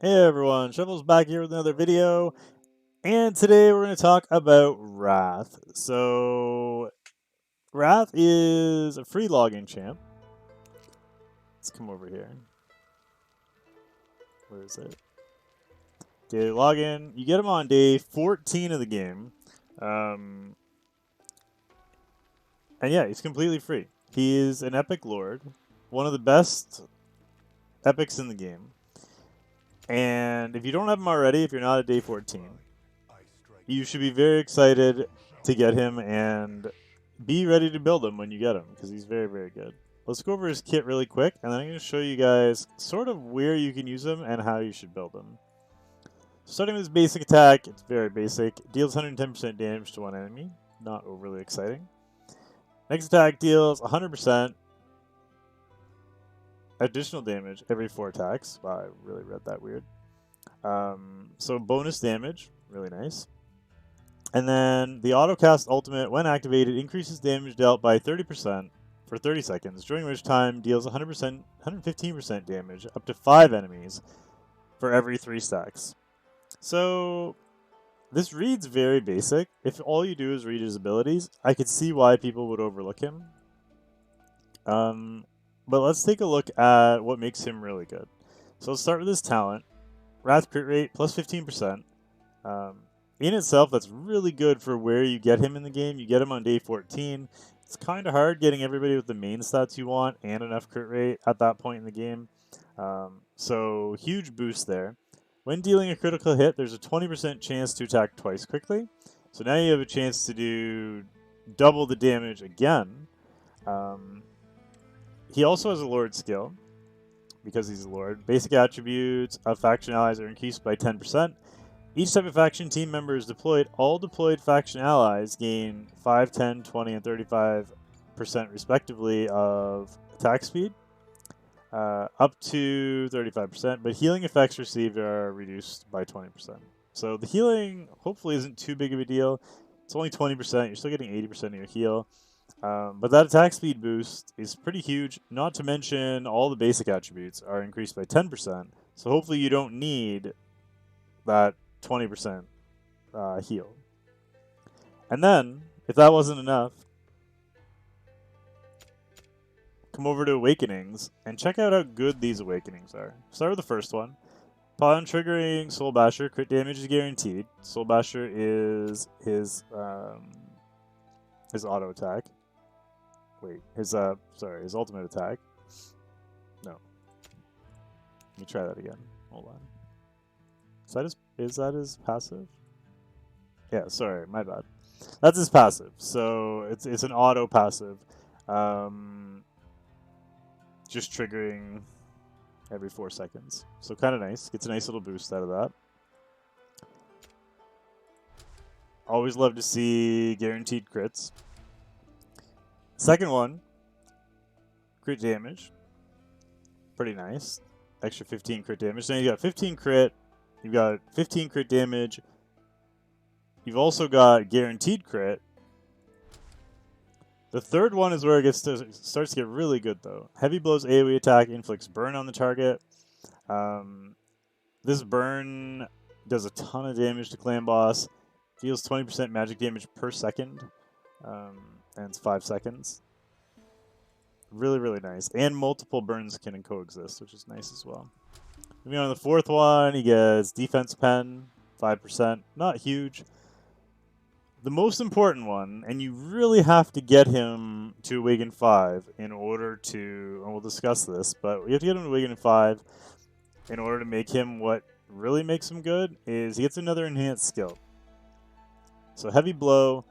Hey everyone, Shovel's back here with another video, and today we're going to talk about Wrath. So, Wrath is a free login champ. Let's come over here. Where is it? Daily login. You get him on day 14 of the game. And yeah, he's completely free. He is an epic lord, one of the best epics in the game. And if you don't have him already, if you're not at day 14, you should be very excited to get him and be ready to build him when you get him, because he's very, very good. Let's go over his kit really quick, and then I'm going to show you guys sort of where you can use him and how you should build him. Starting with his basic attack, it's very basic. Deals 110% damage to one enemy. Not overly exciting. Next attack deals 100% additional damage every 4 attacks. Wow, I really read that weird. So bonus damage, really nice. And then the autocast ultimate, when activated, increases damage dealt by 30% for 30 seconds, during which time deals 115% damage up to 5 enemies for every 3 stacks. So this reads very basic. If all you do is read his abilities, I could see why people would overlook him. But let's take a look at what makes him really good. So let's start with his talent. Wrath crit rate plus 15%. In itself, that's really good for where you get him in the game. You get him on day 14. It's kind of hard getting everybody with the main stats you want and enough crit rate at that point in the game. So huge boost there. When dealing a critical hit, there's a 20% chance to attack twice quickly. So now you have a chance to do double the damage again. He also has a Lord skill, because he's a Lord. Basic attributes of faction allies are increased by 10%. Each type of faction team member is deployed. All deployed faction allies gain 5, 10, 20, and 35% respectively of attack speed, up to 35%, but healing effects received are reduced by 20%. So the healing hopefully isn't too big of a deal. It's only 20%. You're still getting 80% of your heal. But that attack speed boost is pretty huge, not to mention all the basic attributes are increased by 10%. So hopefully you don't need that 20% heal. And then, if that wasn't enough, come over to Awakenings and check out how good these Awakenings are. Start with the first one. Upon triggering Soul Basher, crit damage is guaranteed. Soul Basher is his auto attack. Wait, his ultimate attack. No. Let me try that again. Hold on. Is that his passive? Yeah, sorry, my bad. That's his passive. So it's an auto passive. Just triggering every 4 seconds. So kind of nice. Gets a nice little boost out of that. Always love to see guaranteed crits. Second one, crit damage. Pretty nice. Extra 15 crit damage. Then you got 15 crit. You've got 15 crit damage. You've also got guaranteed crit. The third one is where it starts to get really good, though. Heavy Blow's AoE attack inflicts burn on the target. This burn does a ton of damage to Clan Boss. Deals 20% magic damage per second. And it's 5 seconds. Really, really nice. And multiple burns can coexist, which is nice as well. Moving on to the fourth one, he gets Defense Pen, 5%. Not huge. The most important one, and you really have to get him to Awaken 5 in order to, and we'll discuss this, but you have to get him to Awaken 5 in order to make him what really makes him good, is he gets another enhanced skill. So Heavy Blow,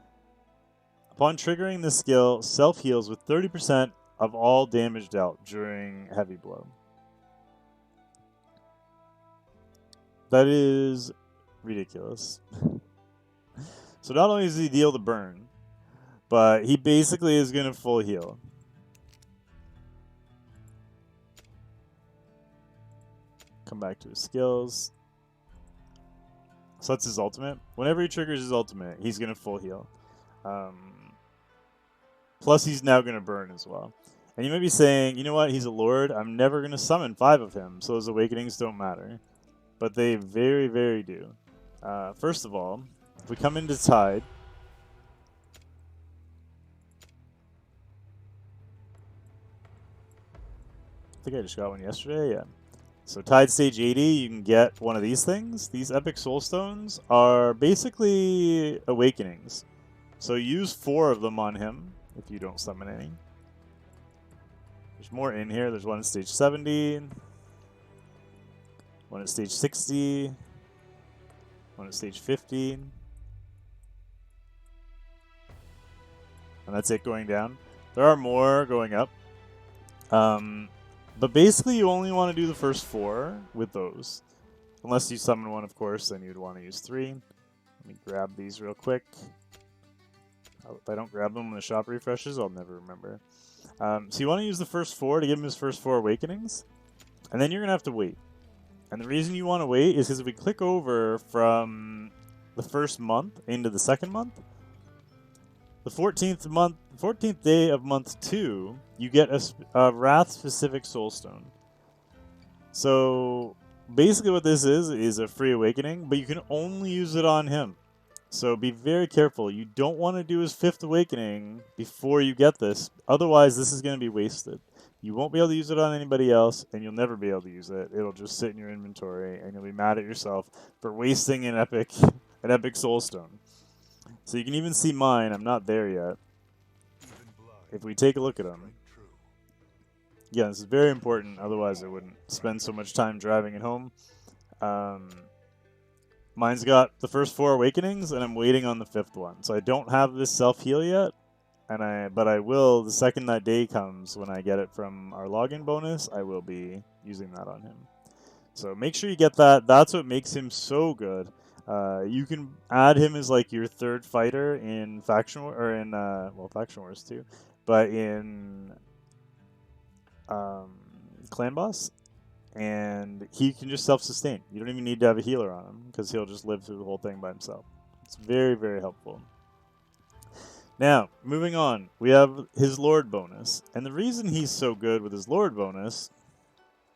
upon triggering this skill, self-heals with 30% of all damage dealt during Heavy Blow. That is ridiculous. So not only does he deal the burn, but he basically is going to full heal. Come back to his skills. So that's his ultimate. Whenever he triggers his ultimate, he's going to full heal. Plus he's now going to burn as well. And you might be saying, you know what, he's a lord. I'm never going to summon 5 of him, so his awakenings don't matter. but they very, very do. First of all, if we come into Tide, I think I just got one yesterday, yeah. So Tide Stage 80, you can get one of these things. These Epic Soul Stones are basically Awakenings. So use 4 of them on him if you don't summon any. There's more in here. There's one at Stage 70, one at Stage 60, one at Stage 50. And that's it going down. There are more going up. But basically, you only want to do the first 4 with those. Unless you summon one, of course, then you'd want to use 3. Let me grab these real quick. If I don't grab them when the shop refreshes, I'll never remember. So you want to use the first 4 to give him his first 4 Awakenings. And then you're going to have to wait. And the reason you want to wait is because if we click over from the first month into the second month, the 14th day of month 2, you get a Wrath-specific Soulstone. So basically what this is a free awakening, but you can only use it on him. So be very careful. You don't want to do his 5th awakening before you get this. Otherwise, this is going to be wasted. You won't be able to use it on anybody else, and you'll never be able to use it. It'll just sit in your inventory, and you'll be mad at yourself for wasting an epic Soulstone. So you can even see mine. I'm not there yet. If we take a look at them. Yeah, this is very important. Otherwise, I wouldn't spend so much time driving it home. Mine's got the first 4 awakenings, and I'm waiting on the 5th one. So I don't have this self-heal yet, but I will the second that day comes when I get it from our login bonus. I will be using that on him. So make sure you get that. That's what makes him so good. You can add him as like your 3rd fighter in Faction War, or in Faction Wars too, but in Clan Boss, and he can just self-sustain. You don't even need to have a healer on him because he'll just live through the whole thing by himself. It's very, very helpful. Now, moving on, we have his Lord bonus, and the reason he's so good with his Lord bonus,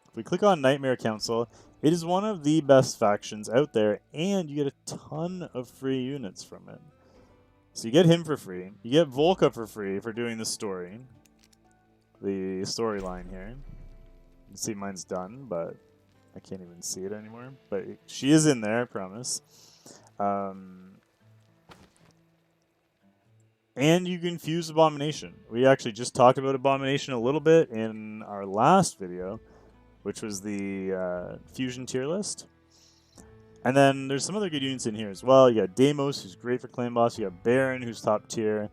if we click on Nightmare Council, it is one of the best factions out there, and you get a ton of free units from it. So you get him for free. You get Volca for free for doing the story. The storyline here. You can see mine's done, but I can't even see it anymore. But she is in there, I promise. And you can fuse Abomination. We actually just talked about Abomination a little bit in our last video, which was the fusion tier list. And then there's some other good units in here as well. You got Deimos, who's great for Clan Boss. You have Baron, who's top tier.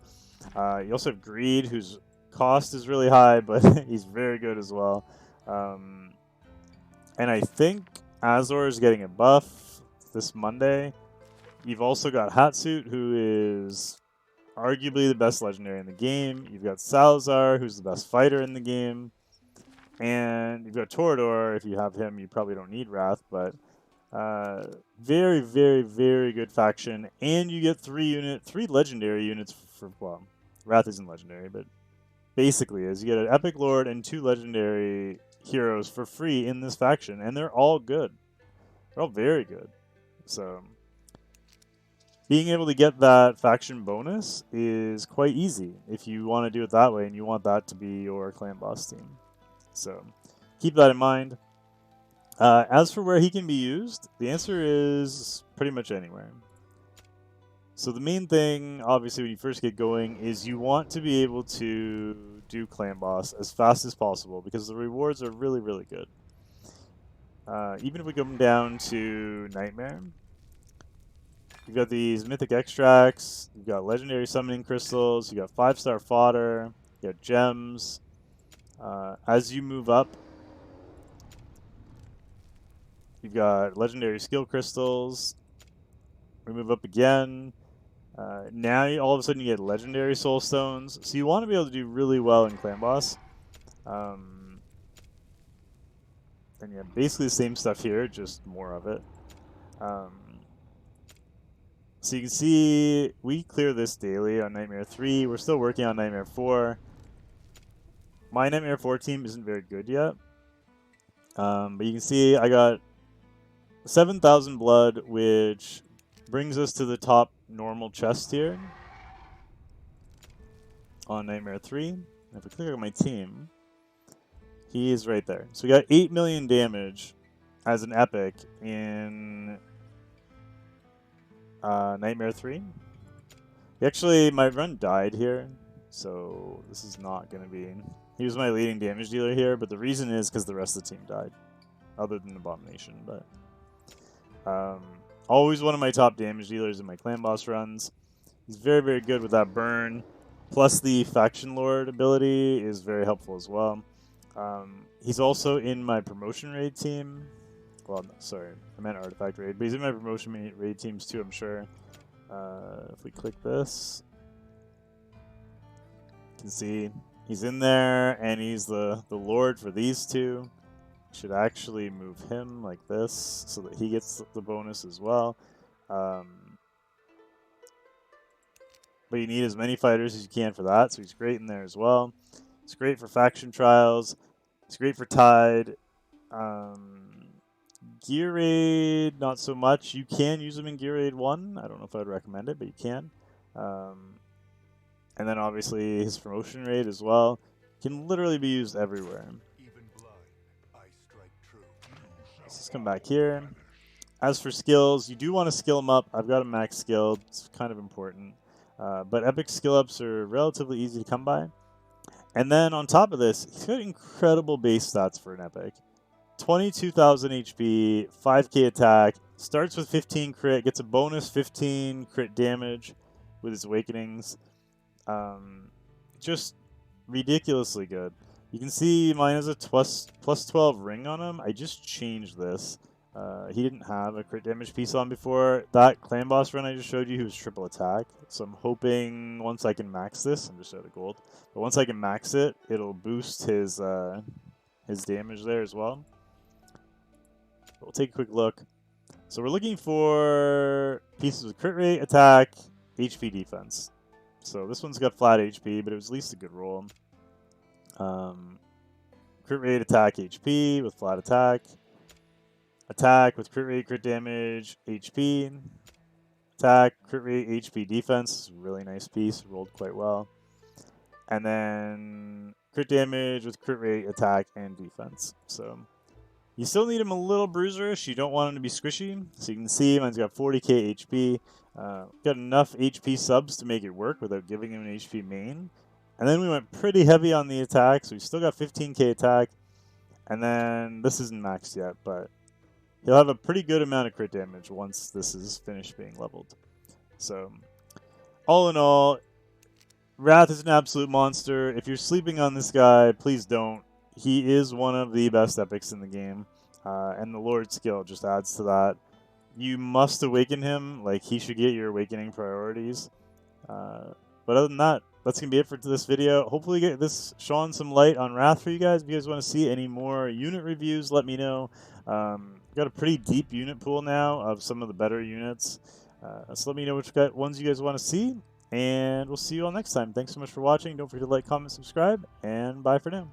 You also have Greed, whose cost is really high, but he's very good as well. And I think Azor is getting a buff this Monday. You've also got Hatsuit, who is arguably the best legendary in the game. You've got Salazar, who's the best fighter in the game. And you've got Torador. If you have him, you probably don't need Wrath, but very, very, very good faction. And you get 3 legendary units for, well, Wrath isn't legendary, but basically is. You get an Epic Lord and 2 legendary heroes for free in this faction, and they're all good. They're all very good. So being able to get that faction bonus is quite easy if you want to do it that way and you want that to be your Clan Boss team. So keep that in mind. As for where he can be used, the answer is pretty much anywhere. So the main thing, obviously, when you first get going, is you want to be able to do Clan Boss as fast as possible because the rewards are really, really good. Even if we come down to Nightmare, you've got these Mythic Extracts, you've got Legendary Summoning Crystals, you've got 5-star Fodder, you got Gems. As you move up, you've got Legendary Skill Crystals. We move up again. Now all of a sudden you get Legendary Soul Stones. So you want to be able to do really well in Clan Boss. And yeah, basically the same stuff here, just more of it. So you can see we clear this daily on Nightmare 3. We're still working on Nightmare 4. My Nightmare 4 team isn't very good yet. But you can see I got 7,000 blood, which brings us to the top normal chest here on Nightmare 3. And if we click on my team, he is right there. So we got 8 million damage as an epic in Nightmare 3. Actually, my run died here, so this is not going to be... He was my leading damage dealer here, but the reason is because the rest of the team died, other than Abomination. But always one of my top damage dealers in my clan boss runs. He's very, very good with that burn. Plus the Faction Lord ability is very helpful as well. He's also in my promotion raid team. Well, no, sorry, I meant artifact raid, but he's in my promotion raid teams too, I'm sure. If we click this, you can see he's in there, and he's the Lord for these two. Should actually move him like this so that he gets the bonus as well. But you need as many fighters as you can for that, so he's great in there as well. It's great for faction trials. It's great for Tide. Gear Raid, not so much. You can use them in Gear Raid 1. I don't know if I'd recommend it, but you can. And then obviously his promotion raid as well. Can literally be used everywhere. Let's just come back here. As for skills, you do want to skill them up. I've got him max skilled. It's kind of important. But epic skill ups are relatively easy to come by. And then on top of this, he's got incredible base stats for an epic. 22,000 HP, 5k attack, starts with 15 crit, gets a bonus 15 crit damage with his awakenings. Just ridiculously good. You can see mine has a plus 12 ring on him. I just changed this. He didn't have a crit damage piece on before. That clan boss run I just showed you, he was triple attack. So I'm hoping once I can max this, I'm just out of gold, but once I can max it, it'll boost his damage there as well. We'll take a quick look. So we're looking for pieces with crit rate, attack, HP, defense. So this one's got flat HP, but it was at least a good roll. Crit rate, attack, HP with flat attack. Attack with crit rate, crit damage, HP. Attack, crit rate, HP, defense. Really nice piece. Rolled quite well. And then crit damage with crit rate, attack, and defense. So you still need him a little bruiserish. You don't want him to be squishy. So you can see mine's got 40k HP. Got enough HP subs to make it work without giving him an HP main. And then we went pretty heavy on the attack. So we still got 15k attack. And then this isn't maxed yet, but he'll have a pretty good amount of crit damage once this is finished being leveled. So all in all, Wrath is an absolute monster. If you're sleeping on this guy, please don't. He is one of the best epics in the game, and the Lord skill just adds to that. You must awaken him. Like, he should get your awakening priorities. But other than that, that's going to be it for this video. Hopefully get this shone some light on Wrath for you guys. If you guys want to see any more unit reviews, let me know. Got a pretty deep unit pool now of some of the better units. So let me know which ones you guys want to see. And we'll see you all next time. Thanks so much for watching. Don't forget to like, comment, subscribe, and bye for now.